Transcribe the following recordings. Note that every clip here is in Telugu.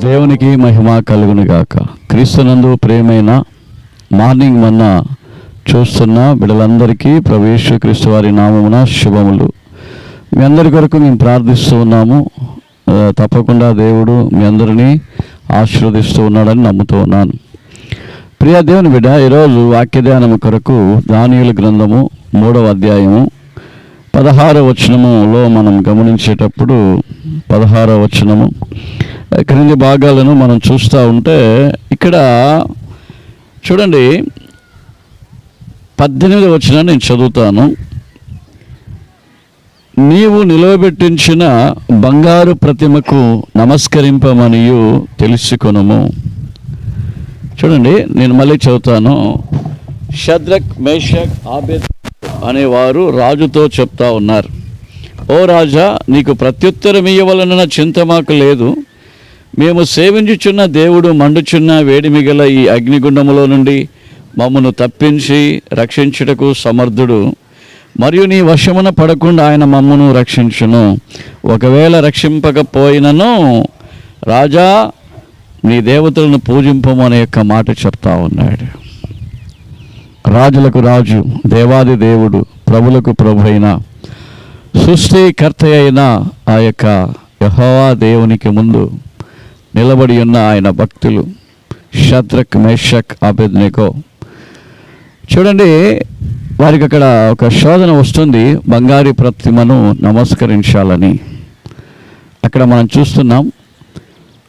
దేవునికి మహిమ కలుగునుగాక. క్రీస్తునందు ప్రియమైన మార్నింగ్ మన్నా చూస్తున్న బిడ్డలందరికీ ప్రభు యేసుక్రీస్తు వారి నామమున శుభములు. మీ అందరి కొరకు మేము ప్రార్థిస్తూ ఉన్నాము. తప్పకుండా దేవుడు మీ అందరినీ ఆశీర్వదిస్తూ ఉన్నాడని నమ్ముతూ ఉన్నాను. ప్రియ దేవుని బిడ్డ, ఈరోజు వాక్య ధ్యానం కొరకు దానియేలు గ్రంథము 3వ అధ్యాయము 16వ వచనములో మనం గమనించేటప్పుడు 16వ వచనము క్రింది భాగాలను మనం చూస్తూ ఉంటే ఇక్కడ చూడండి, 18వ వచనాన్ని నేను చదువుతాను. నీవు నిలవబెట్టించిన బంగారు ప్రతిమకు నమస్కరింపమనియు తెలుసుకొనుము. చూడండి, నేను మళ్ళీ చదువుతాను. షద్రక్, మేషక్, ఆబేద్ అనేవారు రాజుతో చెప్తా ఉన్నారు, ఓ రాజా, నీకు ప్రత్యుత్తరం ఇయ్యవలన చింత మాకు లేదు. మేము సేవించుచున్న దేవుడు మండుచున్న వేడిమిగల ఈ అగ్నిగుండములో నుండి మమ్మను తప్పించి రక్షించుటకు సమర్థుడు. మరియు నీ వశమున పడకుండా ఆయన మమ్మను రక్షించును. ఒకవేళ రక్షింపకపోయినను రాజా, నీ దేవతలను పూజింపము అనే యొక్క మాట చెప్తా ఉన్నాడు. రాజులకు రాజు, దేవాది దేవుడు, ప్రభులకు ప్రభు అయిన సృష్టికర్త అయిన ఆ యొక్క యెహోవా దేవునికి ముందు నిలబడి ఉన్న ఆయన భక్తులు షద్రక్, మేషక్, అబేద్నెగో. చూడండి, వారికి అక్కడ ఒక శోధన వస్తుంది, బంగారు ప్రతిమను నమస్కరించాలని. అక్కడ మనం చూస్తున్నాం,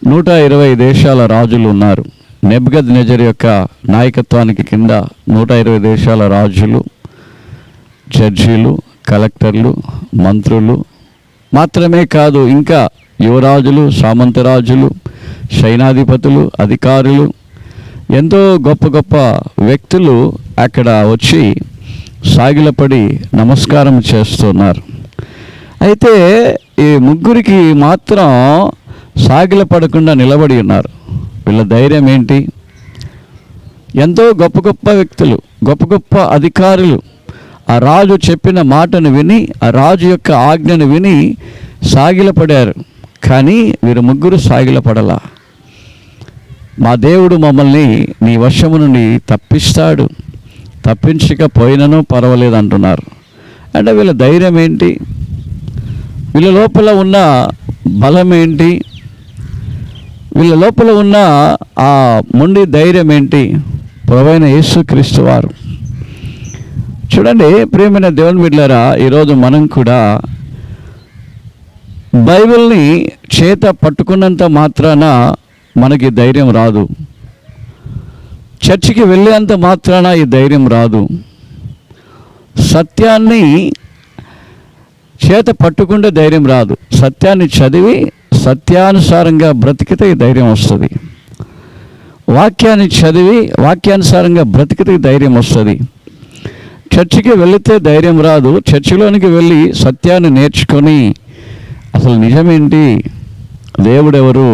120 దేశాల రాజులు ఉన్నారు. నెబుకద్నెజర్ యొక్క నాయకత్వానికి కింద 120 దేశాల రాజులు, జడ్జీలు, కలెక్టర్లు, మంత్రులు మాత్రమే కాదు, ఇంకా యువరాజులు, సామంతరాజులు, సైనాధిపతులు, అధికారులు, ఎంతో గొప్ప గొప్ప వ్యక్తులు అక్కడ వచ్చి సాగిలపడి నమస్కారం చేస్తున్నారు. అయితే ఈ ముగ్గురికి మాత్రం సాగిలపడకుండా నిలబడి ఉన్నారు. వీళ్ళ ధైర్యం ఏంటి? ఎంతో గొప్ప గొప్ప వ్యక్తులు, గొప్ప గొప్ప అధికారులు ఆ రాజు చెప్పిన మాటను విని, ఆ రాజు యొక్క ఆజ్ఞను విని సాగిలపడారు. కానీ వీరు ముగ్గురు సాగిలపడలా. మా దేవుడు మమ్మల్ని నీ వశము నుండి తప్పిస్తాడు, తప్పించకపోయినను పర్వాలేదు అంటున్నారు. అంటే వీళ్ళ ధైర్యం ఏంటి? వీళ్ళ లోపల ఉన్న బలం ఏంటి? వీళ్ళ లోపల ఉన్న ఆ మొండి ధైర్యం ఏంటి? ప్రభువైన యేసుక్రీస్తు వారు. చూడండి ప్రియమైన దేవుని బిడ్డలారా, ఈరోజు మనం కూడా బైబిల్ని చేత పట్టుకున్నంత మాత్రాన మనకి ధైర్యం రాదు. చర్చికి వెళ్ళేంత మాత్రాన ఈ ధైర్యం రాదు. సత్యాన్ని చేత పట్టుకుంటే ధైర్యం రాదు. సత్యాన్ని చదివి సత్యానుసారంగా బ్రతికితే ఈ ధైర్యం వస్తుంది. వాక్యాన్ని చదివి వాక్యానుసారంగా బ్రతికితే ధైర్యం వస్తుంది. చర్చికి వెళితే ధైర్యం రాదు. చర్చిలోనికి వెళ్ళి సత్యాన్ని నేర్చుకొని అసలు నిజమేంటి, దేవుడెవరు,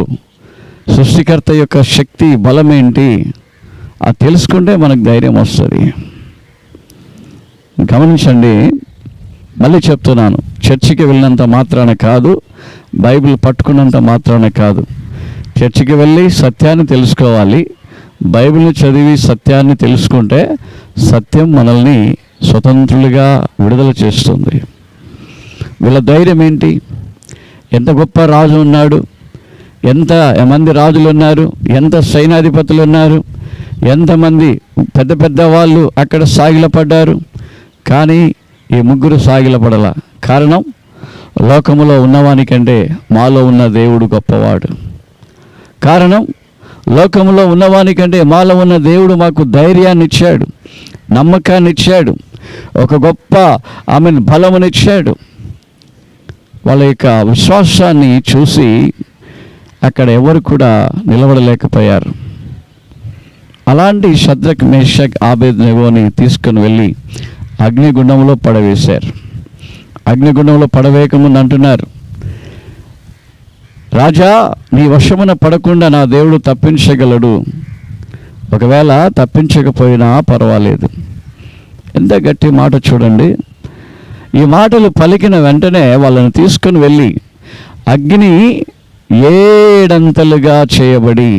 సృష్టికర్త యొక్క శక్తి బలం ఏంటి, అది తెలుసుకుంటే మనకు ధైర్యం వస్తుంది. గమనించండి, మళ్ళీ చెప్తున్నాను, చర్చికి వెళ్ళినంత మాత్రాన కాదు, బైబిల్ పట్టుకున్నంత మాత్రాన కాదు. చర్చికి వెళ్ళి సత్యాన్ని తెలుసుకోవాలి. బైబిల్ని చదివి సత్యాన్ని తెలుసుకుంటే సత్యం మనల్ని స్వతంత్రులుగా విడుదల చేస్తుంది. వీళ్ళ ధైర్యం ఏంటి? ఎంత గొప్ప రాజు ఉన్నాడు, ఎంత మంది రాజులు ఉన్నారు, ఎంత సైనాధిపతులు ఉన్నారు, ఎంతమంది పెద్ద పెద్ద వాళ్ళు అక్కడ సాగిలపడ్డారు. కానీ ఈ ముగ్గురు సాగిలపడల. కారణం, లోకములో ఉన్నవానికంటే మాలో ఉన్న దేవుడు గొప్పవాడు. కారణం, లోకములో ఉన్నవానికంటే మాలో ఉన్న దేవుడు మాకు ధైర్యాన్ని ఇచ్చాడు, నమ్మకాన్ని ఇచ్చాడు, ఒక గొప్ప బలమునిచ్చాడు. వాళ్ళ యొక్క విశ్వాసాన్ని చూసి అక్కడ ఎవరు కూడా నిలబడలేకపోయారు. అలాంటి షద్రక్, మేషక్, ఆబేద్నెగోని తీసుకుని వెళ్ళి అగ్నిగుండంలో పడవేశారు. అగ్నిగుండంలో పడవేయకముందు అంటున్నారు, రాజా, నీ వశమున పడకుండా నా దేవుడు తప్పించగలడు. ఒకవేళ తప్పించకపోయినా పర్వాలేదు. ఎంత గట్టి మాట చూడండి. ఈ మాటలు పలికిన వెంటనే వాళ్ళని తీసుకుని వెళ్ళి అగ్ని ఏడంతలుగా చేయబడి,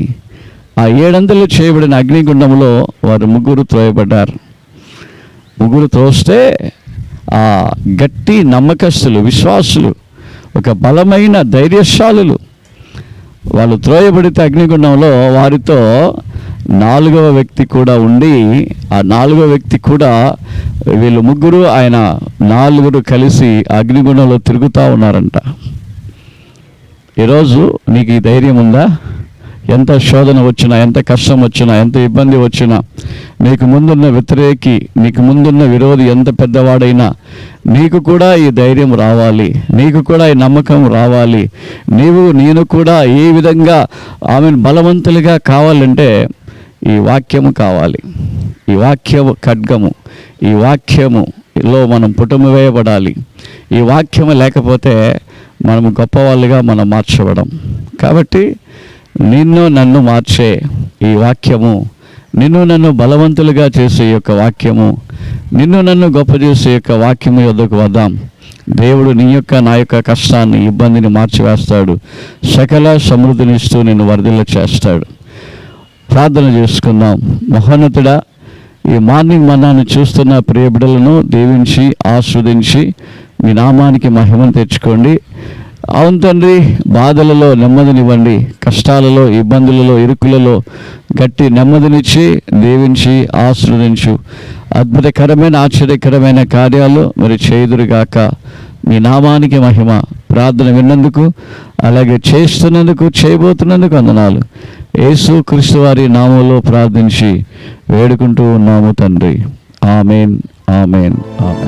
ఆ ఏడంతలు చేయబడిన అగ్నిగుండంలో వారు ముగ్గురు త్రోయబడ్డారు. ముగ్గురు త్రోస్తే ఆ గట్టి నమ్మకస్తులు, విశ్వాసులు, ఒక బలమైన ధైర్యశాలులు, వాళ్ళు త్రోయబడితే అగ్నిగుండంలో వారితో 4వ వ్యక్తి కూడా ఉండి, ఆ 4వ వ్యక్తి కూడా వీళ్ళు ముగ్గురు, ఆయన 4 కలిసి అగ్నిగుండంలో తిరుగుతూ ఉన్నారంట. ఈరోజు నీకు ఈ ధైర్యం ఉందా? ఎంత శోధన వచ్చినా, ఎంత కష్టం వచ్చినా, ఎంత ఇబ్బంది వచ్చినా, నీకు ముందున్న వ్యతిరేకి, నీకు ముందున్న విరోధి ఎంత పెద్దవాడైనా నీకు కూడా ఈ ధైర్యం రావాలి, నీకు కూడా ఈ నమ్మకం రావాలి. నేను కూడా ఏ విధంగా ఆమెను బలవంతులుగా కావాలంటే ఈ వాక్యము కావాలి. ఈ వాక్యము ఖడ్గము, ఈ వాక్యములో మనం పుటము వేయబడాలి. ఈ వాక్యము లేకపోతే మనము గొప్పవాళ్ళుగా మనం మార్చబడం. కాబట్టి నిన్ను నన్ను మార్చే ఈ వాక్యము, నిన్ను నన్ను బలవంతులుగా చేసే యొక్క వాక్యము, నిన్ను నన్ను గొప్ప చేసే యొక్క వాక్యము యొద్దకు వద్దాం. దేవుడు నీ యొక్క, నా యొక్క కష్టాన్ని, ఇబ్బందిని మార్చివేస్తాడు. సకల సమృద్ధినిస్తూ నిన్ను వర్ధిల్ల చేస్తాడు. ప్రార్థన చేసుకుందాం. మహోన్నతుడా, ఈ మార్నింగ్ మన్నాను చూస్తున్న ప్రియ బిడ్డలను దీవించి ఆస్వాదించి మీ నామానికి మహిమను తెచ్చుకోండి. అవును తండ్రి, బాధలలో నెమ్మదినివ్వండి, కష్టాలలో, ఇబ్బందులలో, ఇరుకులలో గట్టి నెమ్మదినిచ్చి దీవించి ఆశీర్వదించు. అద్భుతకరమైన, ఆశ్చర్యకరమైన కార్యాలు మరి చేయుదురుగాక. మీ నామానికి మహిమ. ప్రార్థన విన్నందుకు, అలాగే చేస్తున్నందుకు, చేయబోతున్నందుకు వందనాలు. యేసు క్రీస్తు వారి నామంలో ప్రార్థించి వేడుకుంటూ ఉన్నాము తండ్రి. ఆమేన్, ఆమేన్, ఆమేన్.